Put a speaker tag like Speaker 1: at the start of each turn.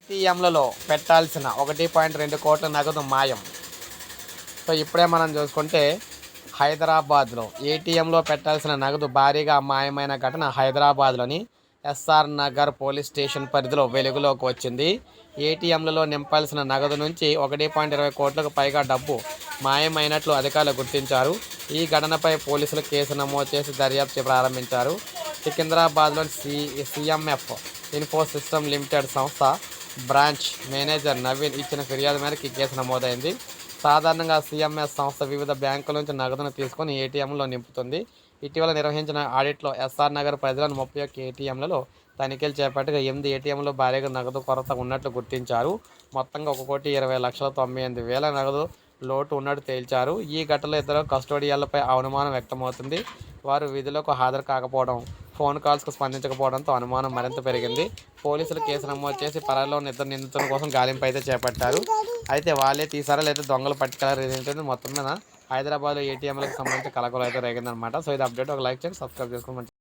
Speaker 1: ఏటీఎంలలో పెట్టాల్సిన 1.2 కోట్ల నగదు మాయం. సో ఇప్పుడే మనం చూసుకుంటే హైదరాబాద్లో ఏటీఎంలో పెట్టాల్సిన నగదు భారీగా మాయమైన ఘటన హైదరాబాద్లోని ఎస్ఆర్ నగర్ పోలీస్ స్టేషన్ పరిధిలో వెలుగులోకి వచ్చింది. ఏటీఎంలలో నింపాల్సిన నగదు నుంచి 1.20 కోట్లకు పైగా డబ్బు మాయమైనట్లు అధికారులు గుర్తించారు. ఈ ఘటనపై పోలీసులు కేసు నమోదు చేసి దర్యాప్తు ప్రారంభించారు. సికింద్రాబాద్లోని సిఎంఎఫ్ ఇన్ఫో సిస్టమ్ లిమిటెడ్ సంస్థ బ్రాంచ్ మేనేజర్ నవీన్ ఇచ్చిన ఫిర్యాదు మేరకు ఈ కేసు నమోదైంది. సాధారణంగా సిఎంఎస్ సంస్థ వివిధ బ్యాంకుల నుంచి నగదును తీసుకుని ఏటీఎంలో నింపుతుంది. ఇటీవల నిర్వహించిన ఆడిట్లో ఎస్ఆర్ నగర్ పరిధిలోని 31 ఏటీఎంలలో తనిఖీలు చేపట్టగా 8 ఏటీఎంలో భారీగా నగదు కొరత ఉన్నట్లు గుర్తించారు. మొత్తంగా 1,20,98,000 నగదు లోటు ఉన్నట్టు తేల్చారు. ఈ ఘటనలో ఇద్దరు కస్టోడియన్లపై అనుమానం వ్యక్తమవుతుంది. వారు విధులకు హాజరు కాకపోవడం, ఫోన్ కాల్స్కు స్పందించకపోవడంతో అనుమానం మరింత పెరిగింది. పోలీసులు కేసు నమోదు చేసి పరారీలో ఉన్న ఇద్దరు నిందితుల కోసం గాలింపు అయితే చేపట్టారు. అయితే వాళ్ళే తీసారా లేదా దొంగలు పట్టుకెళ్లారు ఏంటంటే మొత్తం మీద హైదరాబాద్లో ఏటీఎంలకు సంబంధించి కలకలం అయితే రేగిందనమాట. సో ఇది అప్డేట్. ఒక లైక్ చేయండి, సబ్స్క్రైబ్ చేసుకోండి.